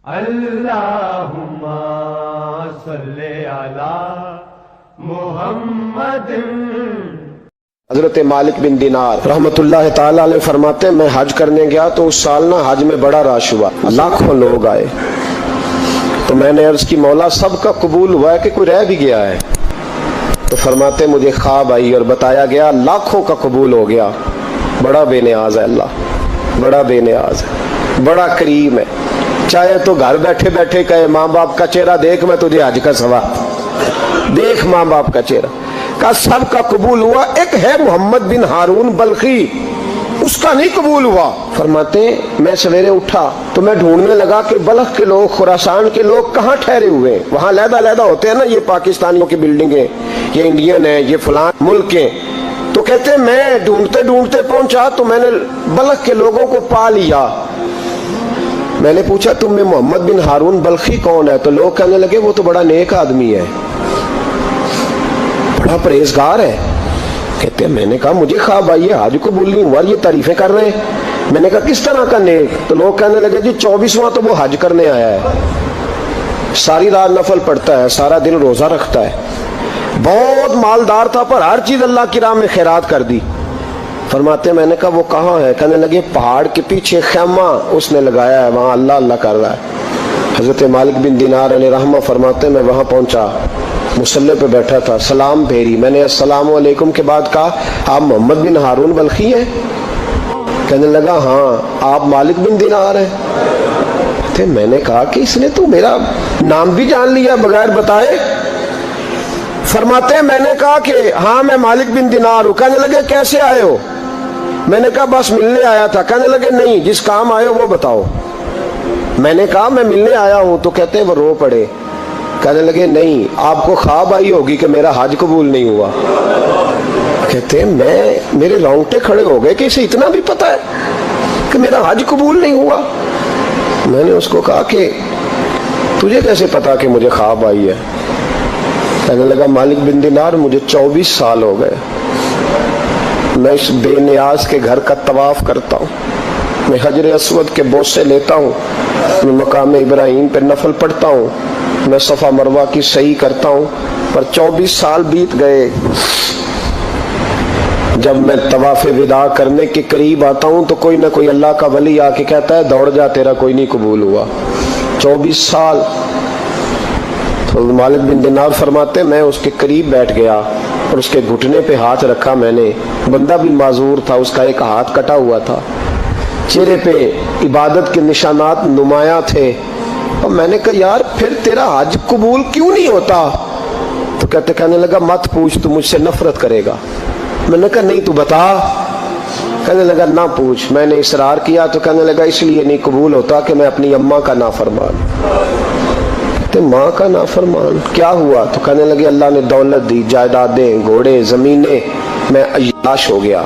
اللہم صلی علی محمد۔ حضرت مالک بن دینار رحمت اللہ تعالی علیہ فرماتے ہیں میں حج کرنے گیا تو اس سال نا حج میں بڑا رش ہوا، لاکھوں لوگ آئے، تو میں نے عرض کی مولا سب کا قبول ہوا ہے کہ کوئی رہ بھی گیا ہے؟ تو فرماتے مجھے خواب آئی اور بتایا گیا لاکھوں کا قبول ہو گیا۔ بڑا بے نیاز ہے اللہ، بڑا بے نیاز ہے، بڑا کریم ہے، چاہے تو گھر بیٹھے بیٹھے کہے ماں باپ کا چہرہ دیکھ میں تجھے حج کا ثواب دیکھ، ماں باپ کا چہرہ کا سب کا قبول ہوا، ایک ہے محمد بن ہارون بلخی اس کا نہیں قبول ہوا۔ فرماتے ہیں میں سویرے اٹھا تو میں ڈھونڈنے لگا کہ بلخ کے لوگ، خراسان کے لوگ کہاں ٹھہرے ہوئے ہیں، وہاں علیحدہ علیحدہ ہوتے ہیں نا، یہ پاکستانیوں کی بلڈنگیں، یہ انڈین ہیں، یہ فلان ملک ہیں، تو کہتے ہیں میں ڈھونڈتے ڈھونڈتے پہنچا تو میں نے بلخ کے لوگوں کو پا لیا۔ میں نے پوچھا تم میں محمد بن ہارون بلخی کون ہے؟ تو لوگ کہنے لگے وہ تو بڑا نیک آدمی ہے، بڑا پرہیزگار ہے۔ کہتے ہیں میں نے کہا مجھے خواب آئی ہے حج قبول نہیں ہوا، یہ تعریفیں کر رہے ہیں۔ میں نے کہا کس طرح کا نیک؟ تو لوگ کہنے لگے جی 24واں تو وہ حج کرنے آیا ہے، ساری رات نفل پڑھتا ہے، سارا دن روزہ رکھتا ہے، بہت مالدار تھا پر ہر چیز اللہ کی راہ میں خیرات کر دی۔ فرماتے ہیں میں نے کہا وہ کہاں ہے؟ کہنے لگے پہاڑ کے پیچھے خیمہ اس نے لگایا ہے، وہاں اللہ اللہ کر رہا ہے۔ حضرت مالک بن دینار علیہ رحمہ فرماتے ہیں میں وہاں پہنچا، مصلی پہ بیٹھا تھا، سلام پھیری، میں نے السلام علیکم کے بعد کہا آپ محمد بن ہارون بلخی ہیں؟ کہنے لگا ہاں۔ آپ مالک بن دینار ہیں؟ میں نے کہا کہ اس نے تو میرا نام بھی جان لیا بغیر بتائے۔ فرماتے ہیں میں نے کہا کہ ہاں میں مالک بن دینار ہوں۔ کہنے لگے کیسے آئے ہو؟ میں نے کہا بس ملنے آیا تھا۔ کہنے لگے نہیں جس کام آئے ہو وہ بتاؤ۔ میں نے کہا میں ملنے آیا ہوں، تو کہتے ہیں وہ رو پڑے، کہنے لگے نہیں آپ کو خواب آئی ہوگی کہ میرا حج قبول نہیں ہوا۔ کہتے ہیں میرے رونگٹے کھڑے ہو گئے کہ اسے اتنا بھی پتا ہے کہ میرا حج قبول نہیں ہوا۔ میں نے اس کو کہا کہ تجھے کیسے پتا کہ مجھے خواب آئی ہے؟ کہنے لگا مالک بن دینار مجھے 24 سال ہو گئے، میں اس بے نیاز کے گھر کا طواف کرتا ہوں، میں حجر اسود کے بوسے لیتا ہوں، میں مقام ابراہیم پہ نفل پڑھتا ہوں، میں صفا مروہ کی سعی کرتا ہوں، پر 24 سال بیت گئے۔ جب میں طواف وداع کرنے کے قریب آتا ہوں تو کوئی نہ کوئی اللہ کا ولی آ کے کہتا ہے دوڑ جا تیرا کوئی نہیں قبول ہوا۔ 24 سال۔ تو مالک بن دینار فرماتے ہیں میں اس کے قریب بیٹھ گیا اور اس کے گھٹنے پہ ہاتھ رکھا، میں نے، بندہ بھی معذور تھا، اس کا ایک ہاتھ کٹا ہوا تھا، چہرے پہ عبادت کے نشانات نمایاں تھے، اور میں نے کہا یار پھر تیرا حج قبول کیوں نہیں ہوتا؟ تو کہنے لگا مت پوچھ تو مجھ سے نفرت کرے گا۔ میں نے کہا نہیں تو بتا۔ کہنے لگا نہ پوچھ۔ میں نے اصرار کیا تو کہنے لگا اس لیے نہیں قبول ہوتا کہ میں اپنی اماں کا نافرمان۔ کہتے ماں کا نافرمان کیا ہوا؟ تو کہنے لگے اللہ نے دولت دی، جائیدادیں، گھوڑے، زمینیں، میں عیاش ہو گیا،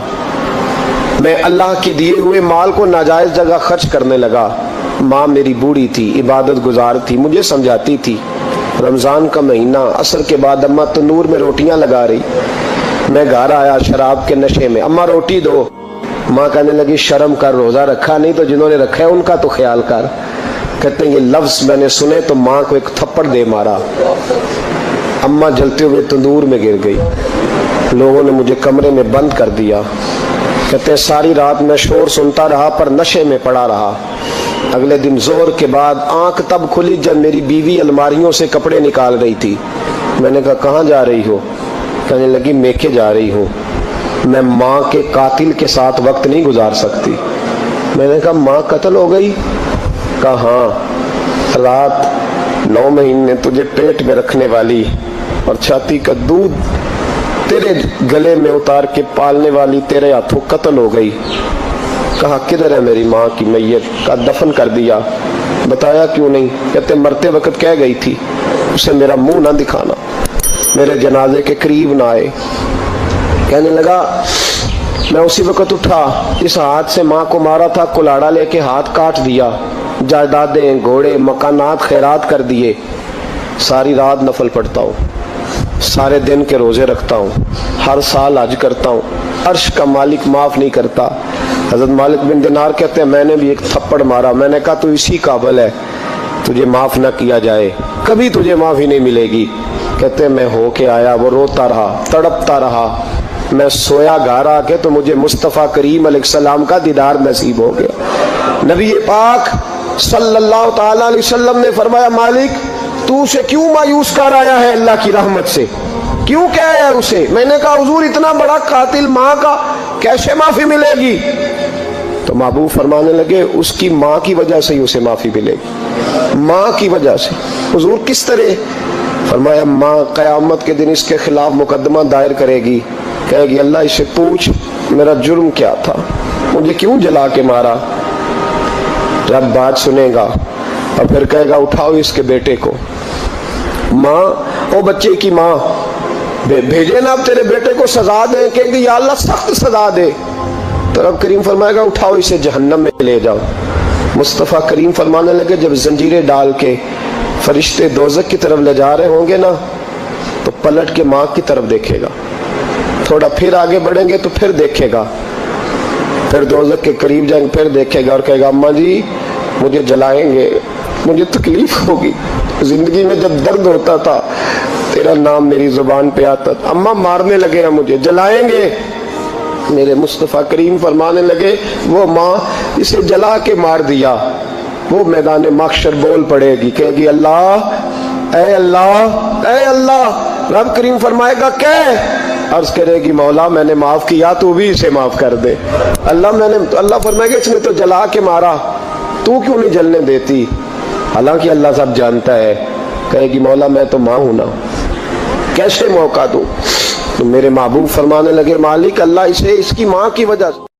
میں اللہ کے دیے ہوئے مال کو ناجائز جگہ خرچ کرنے لگا۔ ماں میری بوڑھی تھی، عبادت گزار تھی، مجھے سمجھاتی تھی۔ رمضان کا مہینہ، عصر کے بعد اماں تنور میں روٹیاں لگا رہی، میں گھر آیا شراب کے نشے میں، اماں روٹی دو۔ ماں کہنے لگی شرم کر، روزہ رکھا نہیں تو جنہوں نے رکھا ہے ان کا تو خیال کر۔ کہتے ہیں یہ لفظ میں نے سنے تو ماں کو ایک تھپڑ دے مارا، اماں جلتے ہوئے تندور میں گر گئی، لوگوں نے مجھے کمرے میں بند کر دیا۔ کہتے ہیں ساری رات میں شور سنتا رہا پر نشے میں پڑا رہا۔ اگلے دن ظہر کے بعد آنکھ تب کھلی جب میری بیوی الماریوں سے کپڑے نکال رہی تھی۔ میں نے کہا کہاں جا رہی ہو؟ کہنے لگی میکے جا رہی ہوں، میں ماں کے قاتل کے ساتھ وقت نہیں گزار سکتی۔ میں نے کہا ماں قتل ہو گئی؟ کہا ہاں، رات 9 مہینے تجھے پیٹ میں رکھنے والی اور چھاتی کا دودھ تیرے گلے میں اتار کے پالنے والی تیرے ہاتھوں قتل ہو گئی۔ کہا کدھر ہے میری ماں کی میت؟ کا دفن کر دیا۔ بتایا کیوں نہیں؟ کہتے مرتے وقت کہہ گئی تھی اسے میرا منہ نہ دکھانا، میرے جنازے کے قریب نہ آئے۔ کہنے لگا میں اسی وقت اٹھا، اس ہاتھ سے ماں کو مارا تھا، کلاڑا لے کے ہاتھ کاٹ دیا، جائیدادیں، گھوڑے، مکانات خیرات کر دیے، ساری رات نفل پڑھتا ہوں، سارے دن کے روزے رکھتا ہوں، ہر سال حج کرتا ہوں، عرش کا مالک معاف نہیں کرتا۔ حضرت مالک بن دینار کہتے ہیں میں نے بھی ایک تھپڑ مارا، میں نے کہا تو اسی قابل ہے، تجھے معاف نہ کیا جائے کبھی تجھے معافی نہیں ملے گی. کہتے میں ہو کے آیا, وہ روتا رہا, تڑپتا رہا. میں سویا گھر آ کے تو مجھے مصطفیٰ کریم علیہ السلام کا دیدار نصیب ہو گیا. نبی پاک صلی اللہ تعالی علیہ وسلم نے فرمایا مالک تو اسے کیوں مایوس کر آیا ہے اللہ کی رحمت سے, کیوں کہہ آیا اسے؟ میں نے کہا حضور اتنا بڑا قاتل ماں کا کیسے معافی ملے گی؟ تو محبوب فرمانے لگے اس کی ماں کی وجہ سے ہی اسے معافی ملے گی, ماں کی وجہ سے. حضور کس طرح؟ فرمایا ماں قیامت کے دن اس کے خلاف مقدمہ دائر کرے گی, کہے گی اللہ اسے پوچھ میرا جرم کیا تھا, مجھے کیوں جلا کے مارا؟ جب بات سنے گا اور پھر کہے گا اٹھاؤ اس کے بیٹے کو. ماں او بچے کی ماں بھیجے نا اب تیرے بیٹے کو سزا دیں, کہیں گے یا اللہ سخت سزا دے. تو رب کریم فرمائے گا اٹھاؤ اسے جہنم میں لے جاؤ. مصطفیٰ کریم فرمانے لگے جب زنجیریں ڈال کے فرشتے دوزخ کی طرف لے جا رہے ہوں گے نا تو پلٹ کے ماں کی طرف دیکھے گا, تھوڑا پھر آگے بڑھیں گے تو پھر دیکھے گا, پھر دوزخ کے قریب جائیں گے پھر دیکھے گا اور کہے گا اماں جی مجھے جلائیں گے, مجھے تکلیف ہوگی, زندگی میں جب درد ہوتا تھا تیرا نام میری زبان پہ آتا تھا, اماں مارنے لگے ہیں مجھے, جلائیں گے. میرے مصطفیٰ کریم فرمانے لگے وہ ماں اسے جلا کے مار دیا وہ میدان محشر بول پڑے گی, کہے گی اللہ اے اللہ اے اللہ. رب کریم فرمائے گا کہ عرض کرے گی مولا میں نے معاف کیا تو بھی اسے معاف کر دے. اللہ فرمائے گا اس نے تو جلا کے مارا تو کیوں نہیں جلنے دیتی؟ حالانکہ اللہ سب جانتا ہے. کہے گی مولا میں تو ماں ہوں نا, کیسے موقع دوں؟ تو میرے محبوب فرمانے لگے مالک اللہ اسے اس کی ماں کی وجہ سے